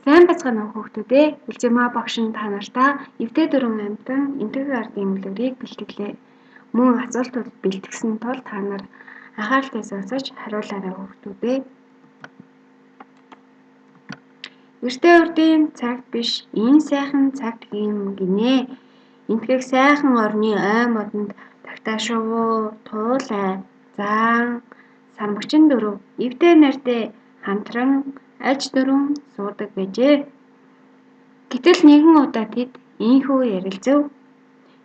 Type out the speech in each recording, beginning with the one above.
Сайн бацгаана уу хүүхдүүдээ. Элзэмаа багш нь та нартаа эвдээ дөрвөн амьтан энтгэх ардын имлэгрийг бэлтгэлээ. Мөн асуултууд бэлтгэсэн тул та нар анхааралтай сонсож хариулаарай хүүхдүүдээ. Эртээ урдын цагт биш энэ сайхан цагт юм гинэ. Энтгэх сайхан орны ой модонд тагтаашгүй туулай заан сармагчин дөрөв эвдээ нартай хамтран аж дөрвөн суудаг байжээ. Гэтэл нэгэн удаа тэд ийхүү ярилцав.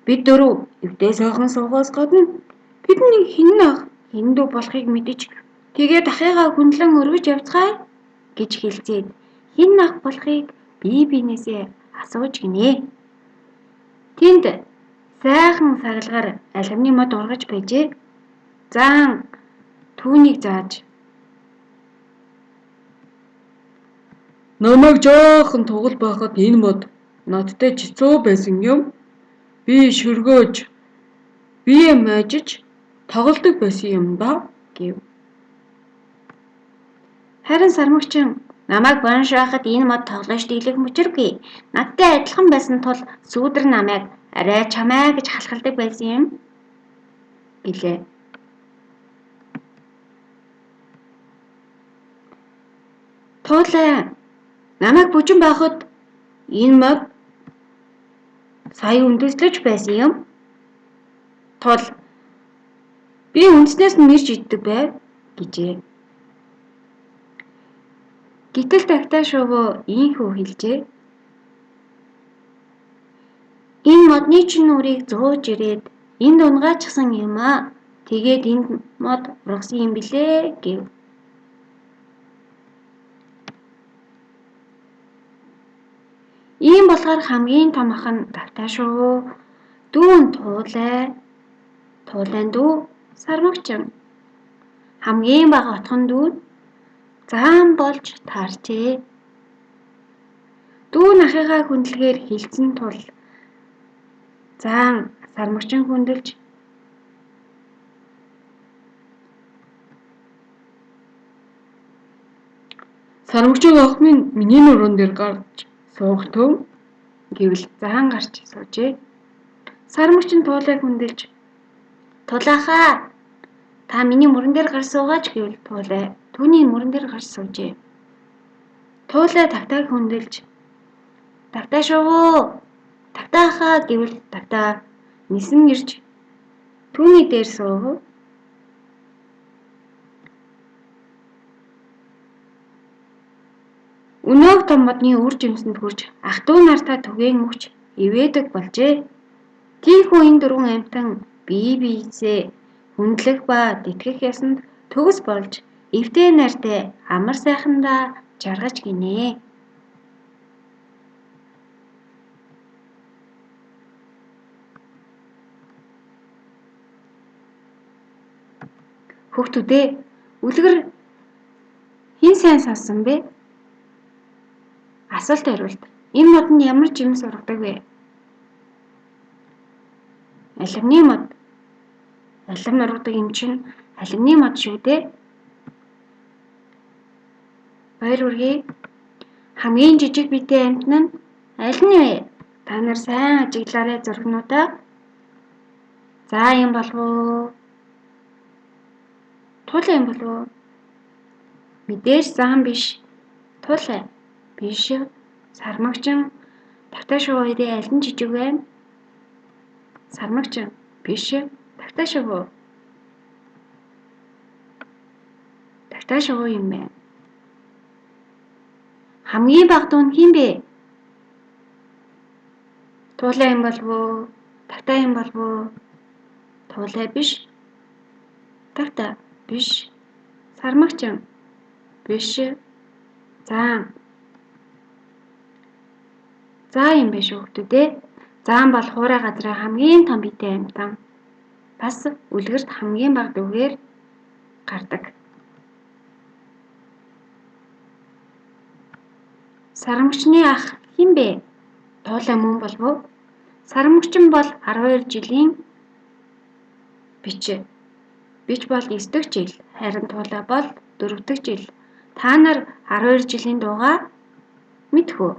Бид дөрөв эвдээ сайхан суугаас гадна бидний хэн ах хэн дүү болохыг мэдэж тэгээд ахыгаа хүндлэн өргөж явцгаая гэж хэлцээд хэн ах болохыг бие биенээсээ асууж гинэ. Тэнд сайхан саргалгаар алхамны мод ургаж байжээ. Заан түүнийг зааж намайг жаахан тугал байхад энэ мод надтай жицүү байсан юм. Би шөргөөж, бие майжиж тоглодог байсан юм да гэв. Харин сармагчин намайг бонш байхад энэ мод тоглож дийлэх мөчөргүй. Надтай адилхан байсан тул сүүдэр намайг арай чамаа гэж халахалдаг байсан юм гэлээ. Туулай намайг бүжин байхад энэ мод сая үндэслэж байсан юм. Тул би үндснээс нь мэрж иддэг байв гэжээ. Гэтэл тагтаашгүй ийхүү хэлжээ. Энэ модны чинь үрийг зууж ирээд энд унгаачихсан юм аа. Тэгээд энд мод ургасан юм билээ гэв. Ийм болохоор хамгийн том ах нь тагтаашгүй дүүн туулайн дүү сармагчин хамгийн бага отхон дүү заан болж таарчээ. Дүүн ахыгаа хүндлэгээр хилцэн тул заан сармагчин хүндэлж Сармагчин ах минь миний нуруунд дээр гарч суух төв гэвэл заан гарч суужээ. Сармагчин туулайг хүндэлж тулаахаа та миний мөрөн дээр гарч суугаач гэвэл туулай түүний мөрөн дээр гарч суужээ. Туулай тагтааг хүндэлж тагтаашгүй тагтаахаа гэвэл тагтаа нисэн ирж түүний дээр суув. Өнөөг том модны үр жимсэнд хүрч ах дүү нартаа түгээн өгч ивэдэг болжээ. Тийхүү энэ дөрвөн амьтан бие биесээ хүндлэх ба тэтгэх ясанд төгс болж эвдээ нартай амар сайхандаа жаргаж гинэ. Хүүхдүүдээ үлгэр хэн сайн сонсон бэ? Асуулт хариулт. Энэ модонд ямар жимс ургадаг вэ? Алхамны мод. Алхам ургадаг юм чинь алхамны мод шүү дээ. Баяр хүргэе. Хамгийн жижиг биетэй амьтан нь аль нь вэ? Та нар сайн ажиглаарай зургнуудаа. За юм болов уу? Туулай юм болов уу? Мэдээж заан биш. Туулай. Биш. Сармагчин тагтаашгүй хоёрын аль нь жижиг байна? Сармагчин биш. Тагтаашгүй. Тагтаашгүй юм байна. Хамгийн бага дүү нь хэн бэ? Туулай юм болов уу? Тагтаа юм болов уу? Туулай биш. Тагтаа биш. Сармагчин биш. Заан. За юм биш хүүхдүүдээ. Заан бол хуурай газрын хамгийн том биетэй амьтан. Бас үлгэрт хамгийн бага дүүгээр гардаг. Сармагчны ах хэн бэ? Туулай мөн болов уу? Сармагчин бол 12 жилийн бич. Бич бол 9 дахь жил. Харин туулай бол 4 дахь жил. Та нар 12 жилийн дуугаа мэдхүү.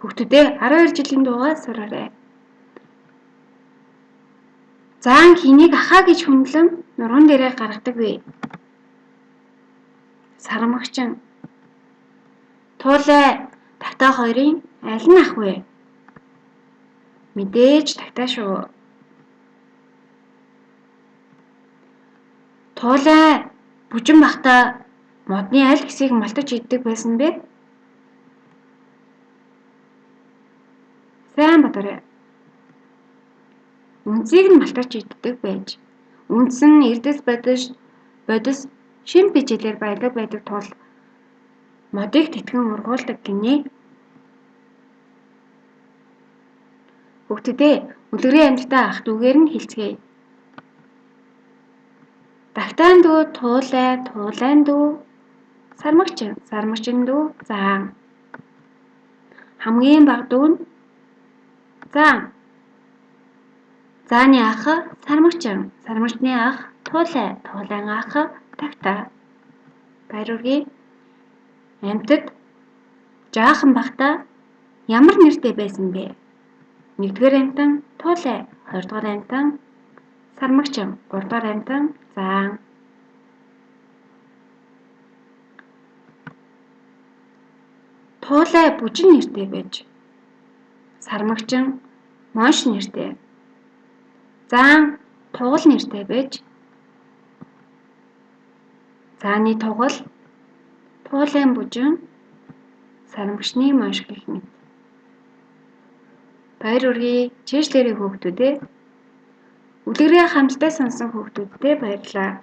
Хүүхдүүдээ 12 жилийн дуугаа сураарай. Заан хэнийг ахаа гэж хүндлэн нурган дээрээ гаргадаг вэ? Сармагчин. Туулай тавтай хоёрын аль нь ах вэ? Мэдээж тавтай шүү. Туулай бүжин бахта модны аль хэсгийг малтаж иддэг байсан бэ? Сайн бодоорой. Үндсийг нь малтаж иддэг байж, үндс нь эрдэс бодис шин бичээлээр баялаг байдаг тул модыг тэтгэн ургуулдаг гинэ. Хүүхдүүдээ үлгэрийн амьтдаа ах дүүгээр нь хэлцгээе. Тавтайн дүү туулай, туулайн дүү сармагчин, сармагчин дүү заан. Хамгийн бага дүү нь заан. Зааны ах сармагчин, сармагчны ах туулай, туулайн ах тавтай. Баяр хүргэе. Амьтад жаахан багтаа ямар нэртэй байсан бэ? 1-р амьтан туулай, 2-р амьтан сармагчин, 3-р амьтан заан. Туулай бүжин нэртэй байж, сармагчин монш нэртэй, заан тугал нэртэй байж, зааны тугал туулайн бүжин, сармагчны монш гэх мэт. Баяр хүргэе. Чийшлэрийн хүүхдүүдээ. Үлгэрээ хамтдаа сонсон хүүхдүүдтэй баярлалаа.